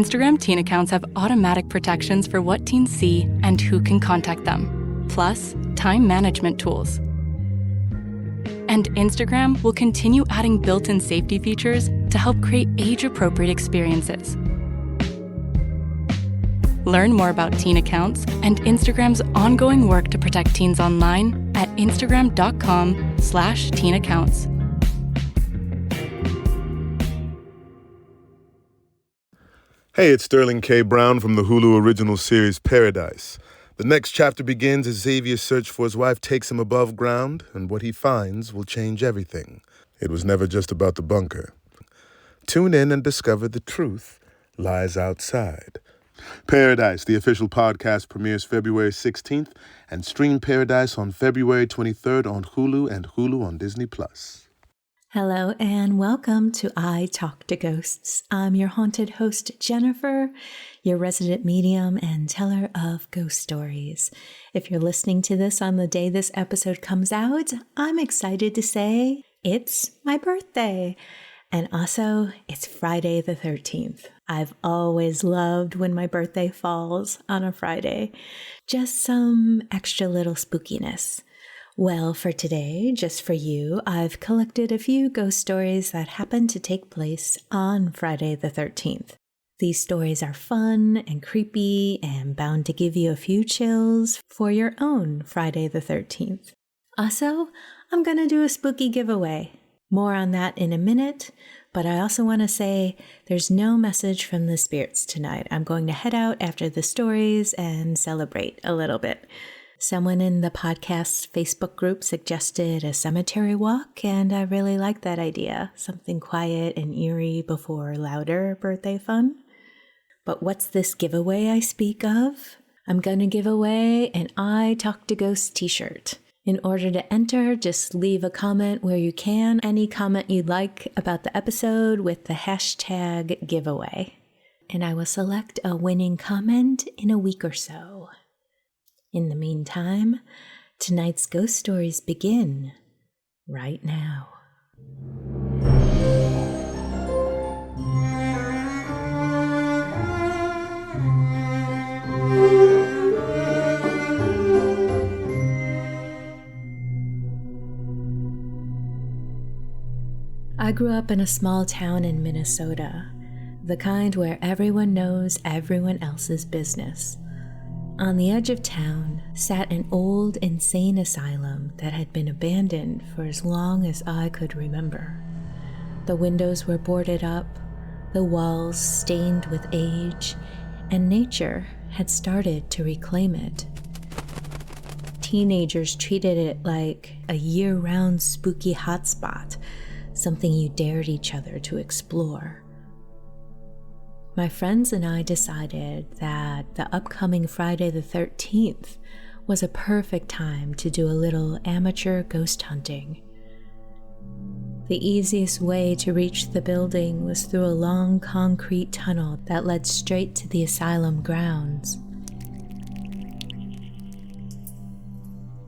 Instagram teen accounts have automatic protections for what teens see and who can contact them, plus time management tools. And Instagram will continue adding built-in safety features to help create age-appropriate experiences. Learn more about teen accounts and Instagram's ongoing work to protect teens online at instagram.com/teenaccounts. Hey, it's Sterling K. Brown from the Hulu original series Paradise. The next chapter begins as Xavier's search for his wife takes him above ground, and what he finds will change everything. It was never just about the bunker. Tune in and discover the truth lies outside. Paradise, the official podcast, premieres February 16th, and stream Paradise on February 23rd on Hulu and Hulu on Disney+. Hello and welcome to I Talk to Ghosts. I'm your haunted host, Jennifer, your resident medium and teller of ghost stories. If you're listening to this on the day this episode comes out, I'm excited to say it's my birthday. And also, it's Friday the 13th. I've always loved when my birthday falls on a Friday. Just some extra little spookiness. Well, for today, just for you, I've collected a few ghost stories that happen to take place on Friday the 13th. These stories are fun and creepy and bound to give you a few chills for your own Friday the 13th. Also, I'm going to do a spooky giveaway. More on that in a minute, but I also want to say there's no message from the spirits tonight. I'm going to head out after the stories and celebrate a little bit. Someone in the podcast's Facebook group suggested a cemetery walk, and I really like that idea. Something quiet and eerie before louder birthday fun. But what's this giveaway I speak of? I'm going to give away an I Talk to Ghosts t-shirt. In order to enter, just leave a comment where you can. Any comment you'd like about the episode with the hashtag giveaway. And I will select a winning comment in a week or so. In the meantime, tonight's ghost stories begin right now. I grew up in a small town in Minnesota, the kind where everyone knows everyone else's business. On the edge of town sat an old insane asylum that had been abandoned for as long as I could remember. The windows were boarded up, the walls stained with age, and nature had started to reclaim it. Teenagers treated it like a year-round spooky hotspot, something you dared each other to explore. My friends and I decided that the upcoming Friday the 13th was a perfect time to do a little amateur ghost hunting. The easiest way to reach the building was through a long concrete tunnel that led straight to the asylum grounds.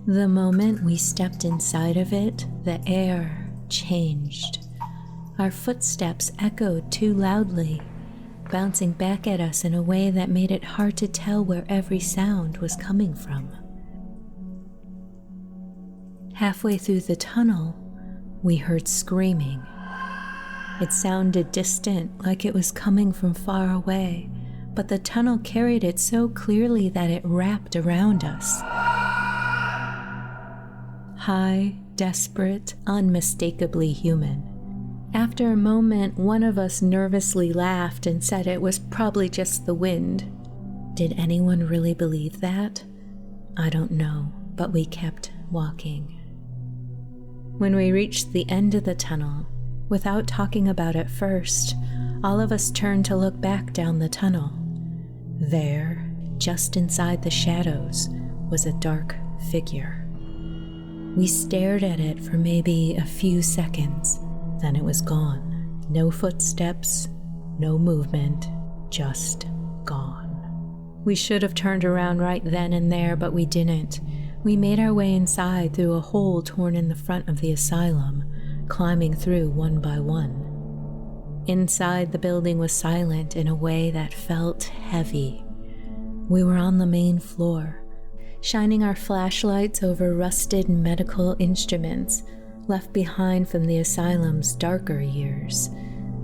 The moment we stepped inside of it, the air changed. Our footsteps echoed too loudly, bouncing back at us in a way that made it hard to tell where every sound was coming from. Halfway through the tunnel, we heard screaming. It sounded distant, like it was coming from far away, but the tunnel carried it so clearly that it wrapped around us. High, desperate, unmistakably human. After a moment, one of us nervously laughed and said it was probably just the wind. Did anyone really believe that? I don't know, but we kept walking. When we reached the end of the tunnel, without talking about it first, all of us turned to look back down the tunnel. There, just inside the shadows, was a dark figure. We stared at it for maybe a few seconds. Then it was gone. No footsteps, no movement, just gone. We should have turned around right then and there, but we didn't. We made our way inside through a hole torn in the front of the asylum, climbing through one by one. Inside, the building was silent in a way that felt heavy. We were on the main floor, shining our flashlights over rusted medical instruments left behind from the asylum's darker years.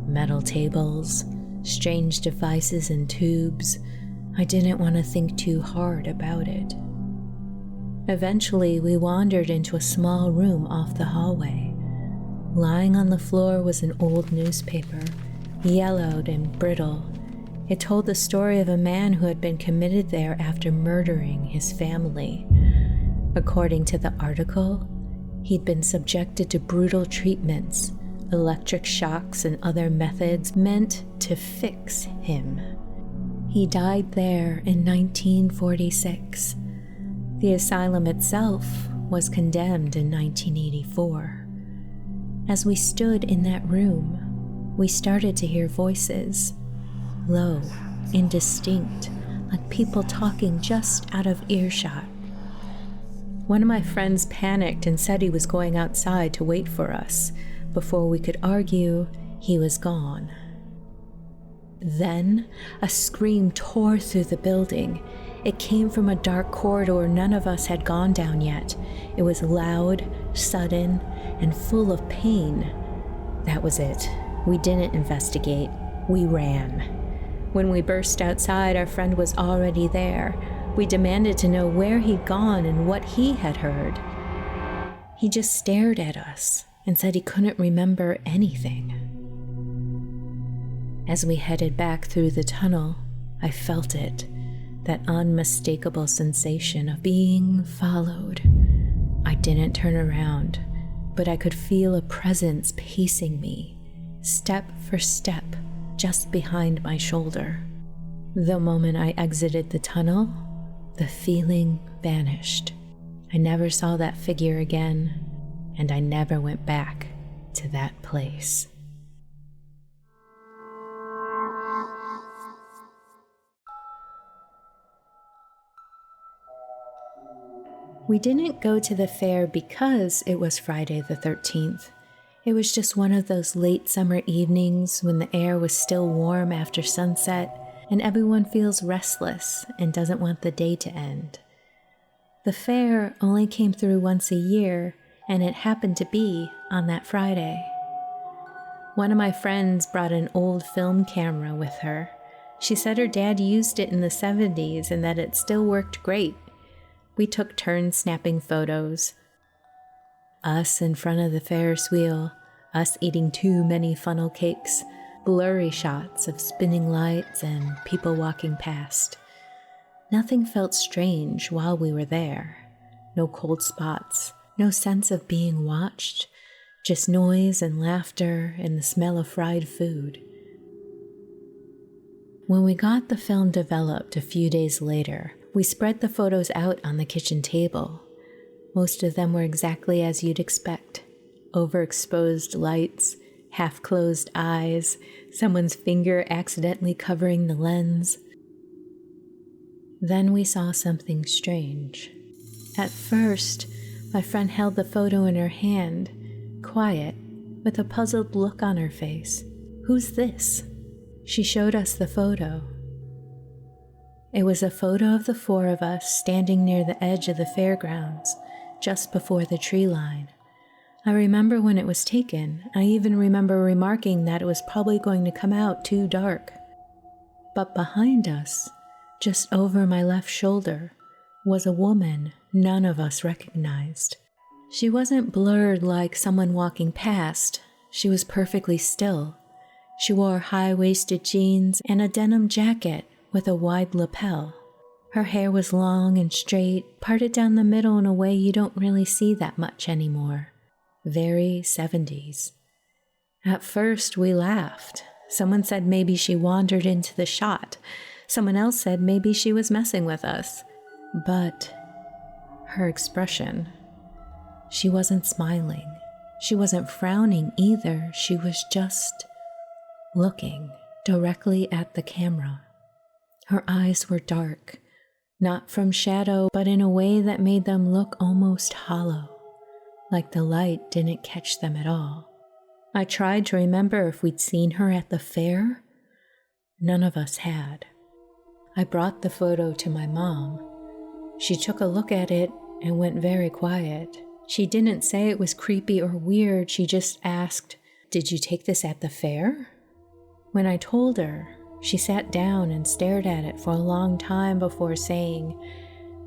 Metal tables, strange devices and tubes. I didn't want to think too hard about it. Eventually, we wandered into a small room off the hallway. Lying on the floor was an old newspaper, yellowed and brittle. It told the story of a man who had been committed there after murdering his family. According to the article, he'd been subjected to brutal treatments, electric shocks, and other methods meant to fix him. He died there in 1946. The asylum itself was condemned in 1984. As we stood in that room, we started to hear voices, low, indistinct, like people talking just out of earshot. One of my friends panicked and said he was going outside to wait for us. Before we could argue, he was gone. Then, a scream tore through the building. It came from a dark corridor none of us had gone down yet. It was loud, sudden, and full of pain. That was it. We didn't investigate. We ran. When we burst outside, our friend was already there. We demanded to know where he'd gone and what he had heard. He just stared at us and said he couldn't remember anything. As we headed back through the tunnel, I felt it, that unmistakable sensation of being followed. I didn't turn around, but I could feel a presence pacing me, step for step, just behind my shoulder. The moment I exited the tunnel, the feeling vanished. I never saw that figure again, and I never went back to that place. We didn't go to the fair because it was Friday the 13th. It was just one of those late summer evenings when the air was still warm after sunset and everyone feels restless and doesn't want the day to end. The fair only came through once a year, and it happened to be on that Friday. One of my friends brought an old film camera with her. She said her dad used it in the 70s and that it still worked great. We took turns snapping photos. Us in front of the Ferris wheel, us eating too many funnel cakes, blurry shots of spinning lights and people walking past. Nothing felt strange while we were there. No cold spots, no sense of being watched, just noise and laughter and the smell of fried food. When we got the film developed a few days later, we spread the photos out on the kitchen table. Most of them were exactly as you'd expect. Overexposed lights, half-closed eyes, someone's finger accidentally covering the lens. Then we saw something strange. At first, my friend held the photo in her hand, quiet, with a puzzled look on her face. "Who's this?" She showed us the photo. It was a photo of the four of us standing near the edge of the fairgrounds, just before the tree line. I remember when it was taken. I even remember remarking that it was probably going to come out too dark. But behind us, just over my left shoulder, was a woman none of us recognized. She wasn't blurred like someone walking past. She was perfectly still. She wore high-waisted jeans and a denim jacket with a wide lapel. Her hair was long and straight, parted down the middle in a way you don't really see that much anymore. Very 70s. At first, we laughed. Someone said maybe she wandered into the shot. Someone else said maybe she was messing with us. But her expression, she wasn't smiling. She wasn't frowning either. She was just looking directly at the camera. Her eyes were dark, not from shadow, but in a way that made them look almost hollow, like the light didn't catch them at all. I tried to remember if we'd seen her at the fair. None of us had. I brought the photo to my mom. She took a look at it and went very quiet. She didn't say it was creepy or weird. She just asked, "Did you take this at the fair?" When I told her, she sat down and stared at it for a long time before saying,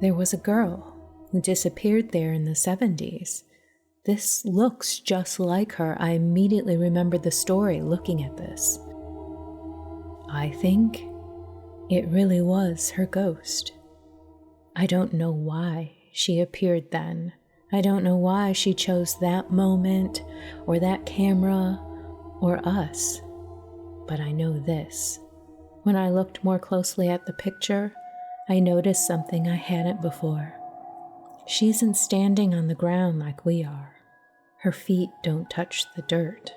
"There was a girl who disappeared there in the 70s. This looks just like her." I immediately remembered the story looking at this. I think it really was her ghost. I don't know why she appeared then. I don't know why she chose that moment or that camera or us. But I know this. When I looked more closely at the picture, I noticed something I hadn't before. She isn't standing on the ground like we are. Her feet don't touch the dirt.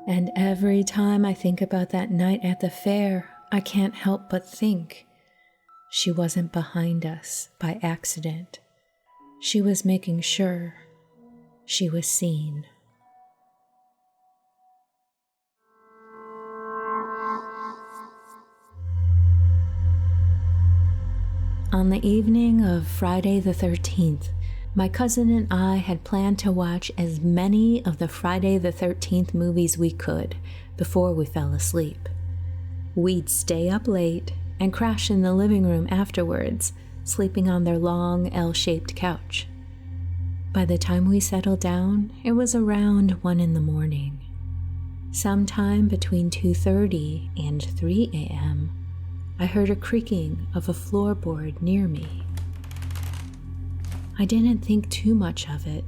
And every time I think about that night at the fair, I can't help but think she wasn't behind us by accident. She was making sure she was seen. On the evening of Friday the 13th, my cousin and I had planned to watch as many of the Friday the 13th movies we could before we fell asleep. We'd stay up late and crash in the living room afterwards, sleeping on their long L-shaped couch. By the time we settled down, it was around 1 a.m. Sometime between 2:30 and 3 a.m., I heard a creaking of a floorboard near me. I didn't think too much of it.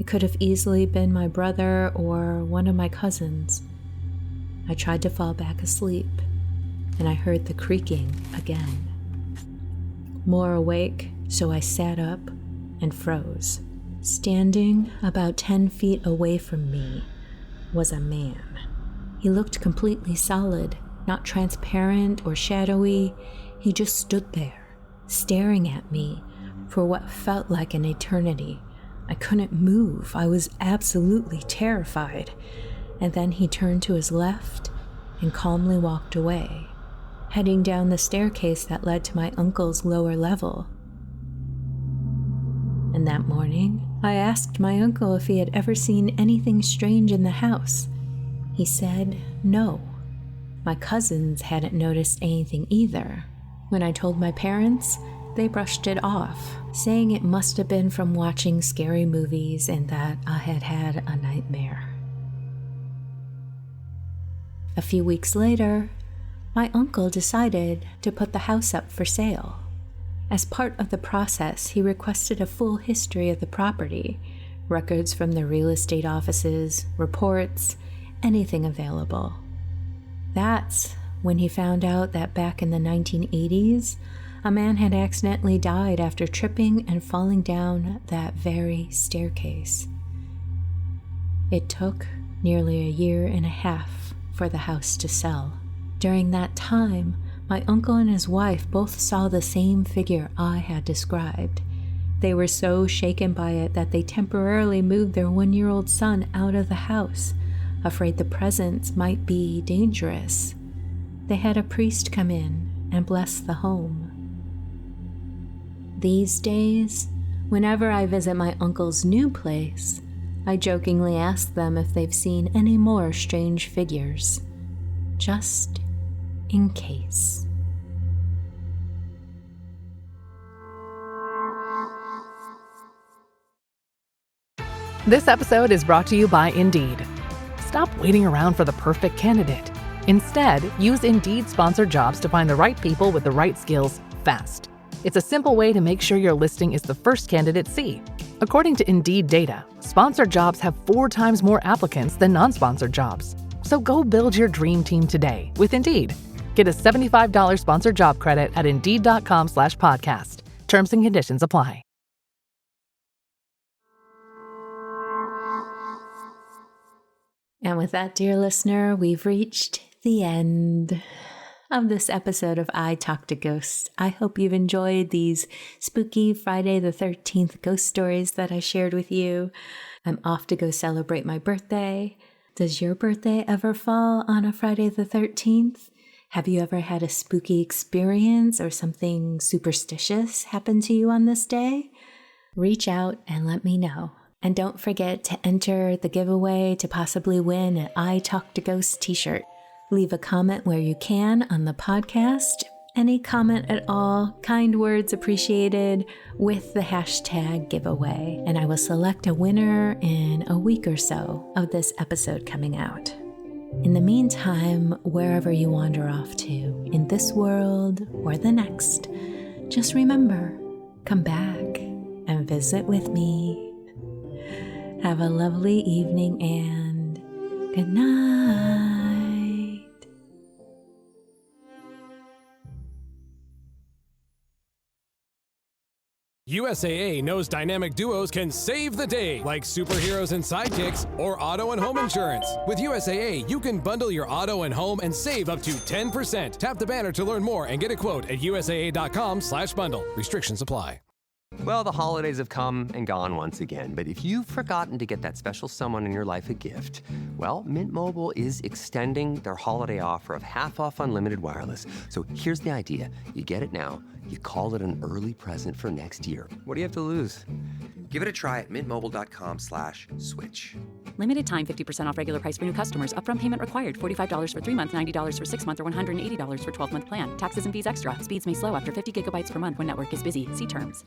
It could have easily been my brother or one of my cousins. I tried to fall back asleep, and I heard the creaking again. More awake, so I sat up and froze. Standing about 10 feet away from me was a man. He looked completely solid, not transparent or shadowy. He just stood there, staring at me for what felt like an eternity. I couldn't move. I was absolutely terrified. And then he turned to his left and calmly walked away, heading down the staircase that led to my uncle's lower level. And that morning, I asked my uncle if he had ever seen anything strange in the house. He said no. My cousins hadn't noticed anything either. When I told my parents, they brushed it off, saying it must have been from watching scary movies and that I had had a nightmare. A few weeks later, my uncle decided to put the house up for sale. As part of the process, he requested a full history of the property, records from the real estate offices, reports, anything available. That's when he found out that back in the 1980s, a man had accidentally died after tripping and falling down that very staircase. It took nearly a year and a half for the house to sell. During that time, my uncle and his wife both saw the same figure I had described. They were so shaken by it that they temporarily moved their 1-year-old son out of the house, afraid the presence might be dangerous. They had a priest come in and bless the home. These days, whenever I visit my uncle's new place, I jokingly ask them if they've seen any more strange figures, just in case. This episode is brought to you by Indeed. Stop waiting around for the perfect candidate. Instead, use Indeed sponsored jobs to find the right people with the right skills fast. It's a simple way to make sure your listing is the first candidates see. According to Indeed data, sponsored jobs have 4 times more applicants than non-sponsored jobs. So go build your dream team today with Indeed. Get a $75 sponsored job credit at Indeed.com/podcast. Terms and conditions apply. And with that, dear listener, we've reached the end of this episode of I Talk to Ghosts. I hope you've enjoyed these spooky Friday the 13th ghost stories that I shared with you. I'm off to go celebrate my birthday. Does your birthday ever fall on a Friday the 13th? Have you ever had a spooky experience or something superstitious happen to you on this day? Reach out and let me know. And don't forget to enter the giveaway to possibly win an I Talk to Ghosts t-shirt. Leave a comment where you can on the podcast. Any comment at all, kind words appreciated, with the hashtag giveaway. And I will select a winner in a week or so of this episode coming out. In the meantime, wherever you wander off to, in this world or the next, just remember, come back and visit with me. Have a lovely evening and good night. USAA knows dynamic duos can save the day, like superheroes and sidekicks or auto and home insurance. With USAA, you can bundle your auto and home and save up to 10%. Tap the banner to learn more and get a quote at USAA.com/bundle. Restrictions apply. Well, the holidays have come and gone once again, but if you've forgotten to get that special someone in your life a gift, well, Mint Mobile is extending their holiday offer of half off unlimited wireless. So here's the idea. You get it now, you call it an early present for next year. What do you have to lose? Give it a try at mintmobile.com/switch. Limited time 50% off regular price for new customers. Upfront payment required. $45 for 3 months, $90 for 6 months, or $180 for 12-month plan. Taxes and fees extra. Speeds may slow after 50 gigabytes per month when network is busy. See terms.